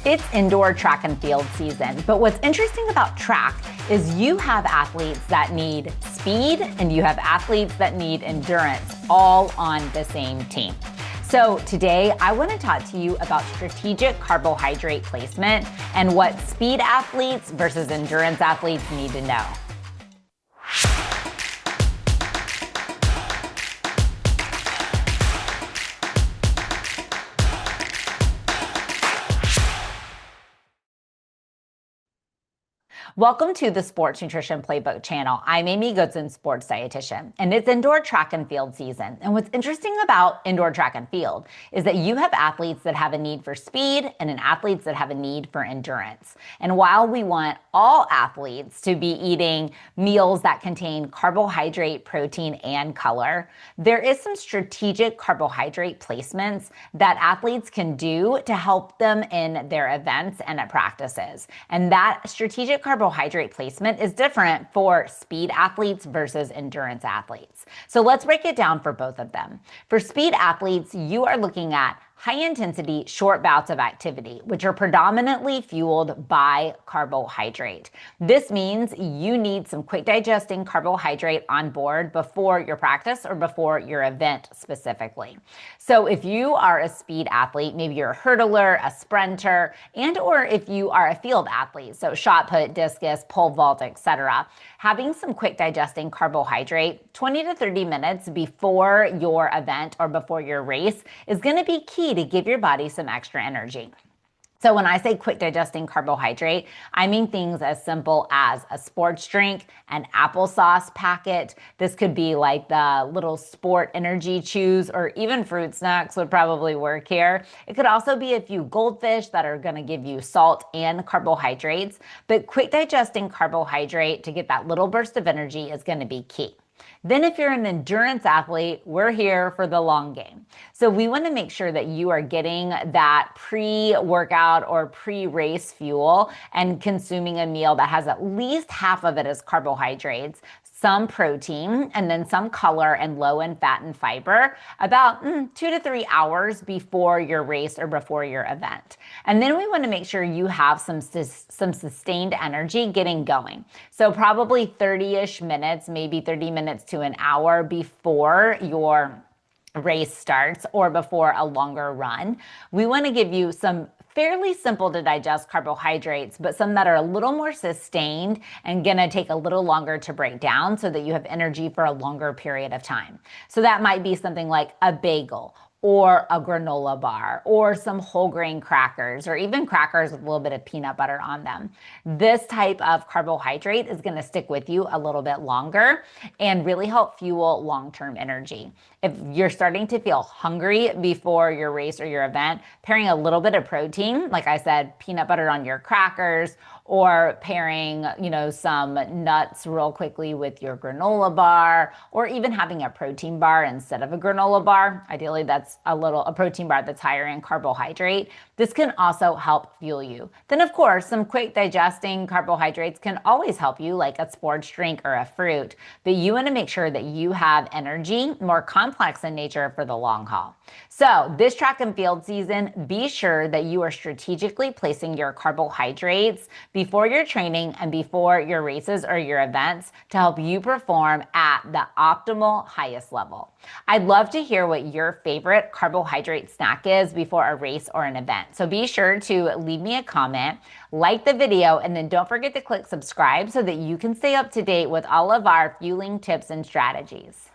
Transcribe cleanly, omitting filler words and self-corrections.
It's indoor track and field season, but what's interesting about track is you have athletes that need speed and you have athletes that need endurance all on the same team. So today I want to talk to you about strategic carbohydrate placement and what speed athletes versus endurance athletes need to know. Welcome to the Sports Nutrition Playbook channel. I'm Amy Goodson, sports dietitian, and it's indoor track and field season. And what's interesting about indoor track and field is that you have athletes that have a need for speed and athletes that have a need for endurance. And while we want all athletes to be eating meals that contain carbohydrate, protein, and color, there is some strategic carbohydrate placements that athletes can do to help them in their events and at practices. And that strategic carbohydrate placement is different for speed athletes versus endurance athletes. So let's break it down for both of them. For speed athletes, you are looking at high-intensity, short bouts of activity, which are predominantly fueled by carbohydrate. This means you need some quick-digesting carbohydrate on board before your practice or before your event specifically. So if you are a speed athlete, maybe you're a hurdler, a sprinter, and or if you are a field athlete, so shot put, discus, pole vault, etc., having some quick-digesting carbohydrate 20 to 30 minutes before your event or before your race is going to be key to give your body some extra energy. So when I say quick digesting carbohydrate, I mean things as simple as a sports drink, an applesauce packet. This could be like the little sport energy chews, or even fruit snacks would probably work here. It could also be a few goldfish that are going to give you salt and carbohydrates, but quick digesting carbohydrate to get that little burst of energy is going to be key. Then if you're an endurance athlete, we're here for the long game. So we want to make sure that you are getting that pre-workout or pre-race fuel and consuming a meal that has at least half of it as carbohydrates, some protein, and then some color and low in fat and fiber about 2 to 3 hours before your race or before your event. And then we want to make sure you have some sustained energy getting going. So probably 30-ish minutes, maybe 30 minutes to an hour before your race starts or before a longer run. We want to give you some fairly simple to digest carbohydrates, but some that are a little more sustained and gonna take a little longer to break down so that you have energy for a longer period of time. So that might be something like a bagel or a granola bar or some whole grain crackers or even crackers with a little bit of peanut butter on them. This type of carbohydrate is going to stick with you a little bit longer and really help fuel long-term energy. If you're starting to feel hungry before your race or your event, pairing a little bit of protein, like I said, peanut butter on your crackers, or pairing, some nuts real quickly with your granola bar, or even having a protein bar instead of a granola bar. Ideally, that's a protein bar that's higher in carbohydrate. This can also help fuel you. Then, of course, some quick digesting carbohydrates can always help you, like a sports drink or a fruit, but you want to make sure that you have energy, more complex in nature, for the long haul. So this track and field season, be sure that you are strategically placing your carbohydrates before your training and before your races or your events to help you perform at the optimal highest level. I'd love to hear what your favorite carbohydrate snack is before a race or an event. So be sure to leave me a comment, like the video, and then don't forget to click subscribe so that you can stay up to date with all of our fueling tips and strategies.